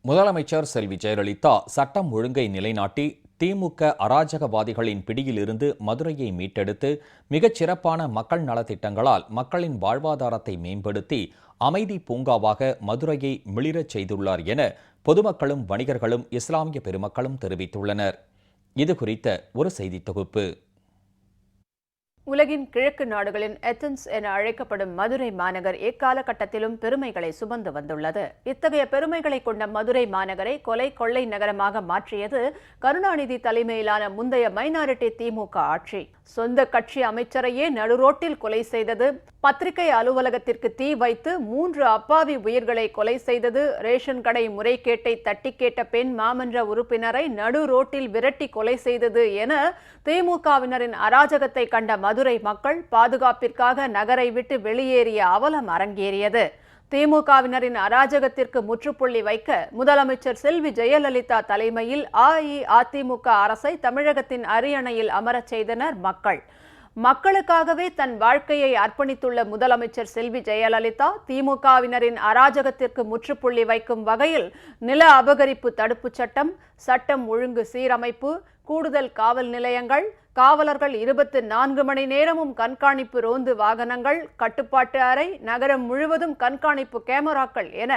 முதலமைச்சர் செல்வி ஜெயலலிதா சட்டம் ஒழுங்கை நிலைநாட்டி திமுக அராஜகவாதிகளின் பிடியிலிருந்து மதுரையை மீட்டெடுத்து மிகச் சிறப்பான மக்கள் நலத்திட்டங்களால் மக்களின் வாழ்வாதாரத்தை மேம்படுத்தி அமைதி பூங்காவாக மதுரையை மிளிரச் செய்துள்ளார் என பொதுமக்களும் வணிகர்களும் இஸ்லாமிய பெருமக்களும் தெரிவித்துள்ளனர். இதுகுறித்த ஒரு செய்தி தொகுப்பு. உலகின் கிழக்கு நாடுகளின் ஏதென்ஸ் என அழைக்கப்படும் மதுரை மாநகர் எக்காலகட்டத்திலும் பெருமைகளை சுமந்து வந்துள்ளது. இத்தகைய பெருமைகளை கொண்ட மதுரை மாநகரை கொலை கொள்ளை நகரமாக மாற்றியது கருணாநிதி தலைமையிலான முந்தைய மைனாரிட்டி திமுக ஆட்சி. சொந்த கட்சி அமைச்சரையே நடுரோட்டில் கொலை செய்தது, பத்திரிகை அலுவலகத்திற்கு தீ வைத்து 3 அப்பாவி உயிர்களை கொலை செய்தது, ரேஷன் கடை முறைகேட்டை தட்டி கேட்ட பெண் மாமன்ற உறுப்பினரை நடு ரோட்டில் விரட்டி கொலை செய்தது என திமுகவினரின் அராஜகத்தை கண்ட மதுரை மக்கள் பாதுகாப்பிற்காக நகரை விட்டு வெளியேறிய அவலம் அரங்கேறியது. திமுகவினரின் அராஜகத்திற்கு முற்றுப்புள்ளி வைக்க முதலமைச்சர் செல்வி ஜெயலலிதா தலைமையில் அஇஅதிமுக அரசை தமிழகத்தின் அரியணையில் அமரச் செய்தனர் மக்கள். மக்களுக்காகவே தன் வாழ்க்கையை அர்ப்பணித்துள்ள முதலமைச்சர் செல்வி ஜெயலலிதா திமுகவினரின் அராஜகத்திற்கு முற்றுப்புள்ளி வைக்கும் வகையில் நில அபகரிப்பு தடுப்புச் சட்டம், சட்டம் ஒழுங்கு சீரமைப்பு, கூடுதல் காவல் நிலையங்கள், காவலர்கள் 24 மணி நேரமும் கண்காணிப்பு ரோந்து வாகனங்கள், கட்டுப்பாட்டு அறை, நகரம் முழுவதும் கண்காணிப்பு கேமராக்கள் என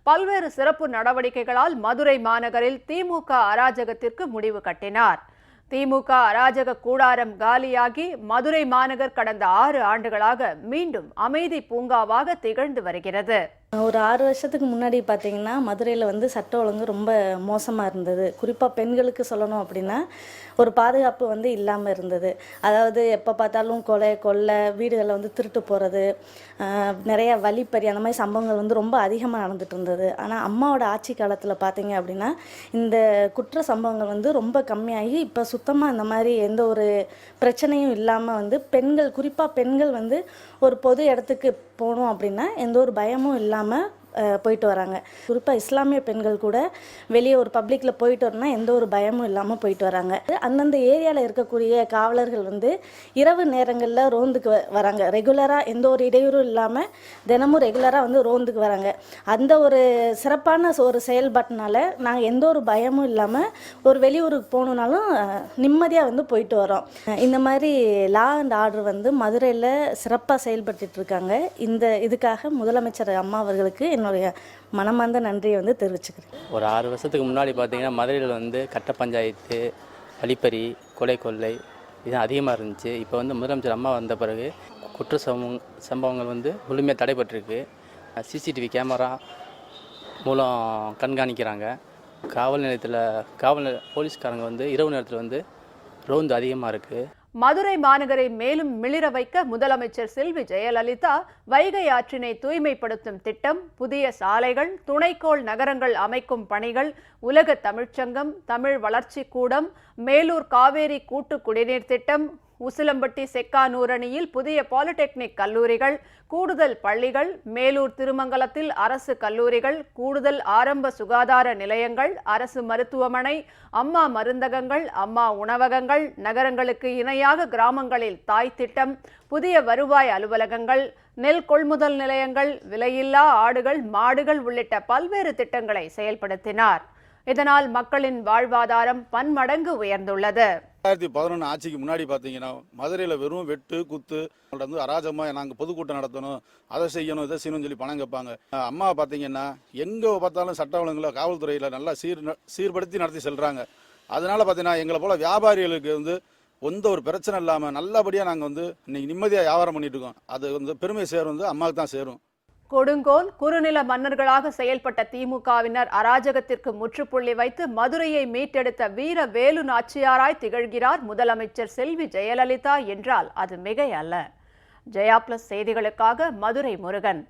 பல்வேறு சிறப்பு நடவடிக்கைகளால் மதுரை மாநகரில் திமுக அராஜகத்திற்கு முடிவு கட்டினார். திமுக அராஜக கூடாரம் காலியாகி மதுரை மாநகர் கடந்த 6 ஆண்டுகளாக மீண்டும் அமைதி பூங்காவாக திகழ்ந்து வருகிறது. ஒரு 6 வருஷத்துக்கு முன்னாடி பார்த்தீங்கன்னா மதுரையில் சட்ட ஒழுங்கு ரொம்ப மோசமாக இருந்தது. குறிப்பாக பெண்களுக்கு சொல்லணும் அப்படின்னா ஒரு பாதுகாப்பு இல்லாமல் இருந்தது. அதாவது எப்போ பார்த்தாலும் கொலை கொள்ளை, வீடுகளில் திருட்டு போகிறது, நிறைய வழிப்பறி, அந்த மாதிரி சம்பவங்கள் ரொம்ப அதிகமாக நடந்துட்டு இருந்தது. ஆனால் அம்மாவோட ஆட்சி காலத்தில் பார்த்தீங்க அப்படின்னா இந்த குற்ற சம்பவங்கள் ரொம்ப கம்மியாகி இப்போ சுத்தமாக இந்த மாதிரி எந்த ஒரு பிரச்சனையும் இல்லாமல் பெண்கள், குறிப்பாக பெண்கள் ஒரு பொது இடத்துக்கு போகணும் அப்படின்னா எந்த ஒரு பயமும் இல்லாமல் போயிட்டு வராங்க. குறிப்பாக இஸ்லாமிய பெண்கள் கூட வெளியே ஒரு பப்ளிக்கில் போயிட்டு வரணும்னா எந்த ஒரு பயமும் இல்லாமல் போயிட்டு வராங்க. அந்தந்த ஏரியாவில் இருக்கக்கூடிய காவலர்கள் இரவு நேரங்களில் ரோந்துக்கு வராங்க. ரெகுலராக எந்த ஒரு இடையூறும் இல்லாமல் தினமும் ரெகுலராக ரோந்துக்கு வராங்க. அந்த ஒரு சிறப்பான ஒரு செயல்பாட்டினால நாங்கள் எந்த ஒரு பயமும் இல்லாமல் ஒரு வெளியூருக்கு போகணுன்னாலும் நிம்மதியாக போயிட்டு வரோம். இந்த மாதிரி லா அண்ட் ஆர்டர் மதுரையில் சிறப்பாக செயல்பட்டு இருக்காங்க. இதுக்காக முதலமைச்சர் அம்மா அவர்களுக்கு என்னுடைய மனமார்ந்த நன்றியை தெரிவிச்சுக்கிறேன். ஒரு 6 வருஷத்துக்கு முன்னாடி பார்த்தீங்கன்னா மதுரையில் கட்ட பஞ்சாயத்து, வழிப்பறி, கொலை கொள்ளை இது அதிகமாக இருந்துச்சு. இப்போ முதலமைச்சர் அம்மா வந்த பிறகு குற்ற சம்பவங்கள் முழுமையாக தடைபட்டிருக்கு. சிசிடிவி கேமரா மூலம் கண்காணிக்கிறாங்க. காவல் நிலையத்தில் போலீஸ்காரங்க இரவு நேரத்தில் ரோந்து அதிகமாக இருக்குது. மதுரை மாநகரை மேலும் மிளிர வைக்க முதலமைச்சர் செல்வி ஜெயலலிதா வைகை ஆற்றினை தூய்மைப்படுத்தும் திட்டம், புதிய சாலைகள், துணைக்கோள் நகரங்கள் அமைக்கும் பணிகள், உலக தமிழ்ச்சங்கம், தமிழ் வளர்ச்சி கூடம், மேலூர் காவேரி கூட்டு குடிநீர் திட்டம், உசிலம்பட்டி செக்கானூரணியில் புதிய பாலிடெக்னிக் கல்லூரிகள், கூடுதல் பள்ளிகள், மேலூர் திருமங்கலத்தில் அரசு கல்லூரிகள், கூடுதல் ஆரம்ப சுகாதார நிலையங்கள், அரசு மருத்துவமனை, அம்மா மருந்தகங்கள், அம்மா உணவகங்கள், நகரங்களுக்கு இணையாக கிராமங்களில் தாய் திட்டம், புதிய வருவாய் அலுவலகங்கள், நெல் கொள்முதல் நிலையங்கள், விலையில்லா ஆடுகள் மாடுகள் உள்ளிட்ட பல்வேறு திட்டங்களை செயல்படுத்தினார். இதனால் மக்களின் வாழ்வாதாரம் பன்மடங்கு உயர்ந்துள்ளது. 2011 ஆட்சிக்கு முன்னாடி பார்த்தீங்கன்னா மதுரையில் வெறும் வெட்டு குத்து அராஜகமாக நாங்கள் பொதுக்கூட்டம் நடத்தணும், அதை செய்யணும், இதை செய்யணும்னு சொல்லி பணம் கேட்பாங்க. அம்மா பார்த்தீங்கன்னா எங்கே பார்த்தாலும் சட்ட ஒழுங்குல காவல்துறையில் நல்லா சீர்படுத்தி நடத்தி செல்றாங்க. அதனால பார்த்தீங்கன்னா எங்களை போல வியாபாரிகளுக்கு எந்த ஒரு பிரச்சனை இல்லாமல் நல்லபடியாக நாங்கள் இன்னைக்கு நிம்மதியாக வியாபாரம் பண்ணிட்டு இருக்கோம். அது பெருமை சேரும் அம்மாவுக்கு தான் சேரும். கொடுங்கோல் குறுநில மன்னர்களாக செயல்பட்ட திமுகவினர் அராஜகத்திற்கு முற்றுப்புள்ளி வைத்து மதுரையை மீட்டெடுத்த வீர வேலு நாச்சியாராய் திகழ்கிறார் முதலமைச்சர் செல்வி ஜெயலலிதா என்றால் அது மிகை அல்ல. ஜெயா பிளஸ் செய்திகளுக்காக மதுரை முருகன்.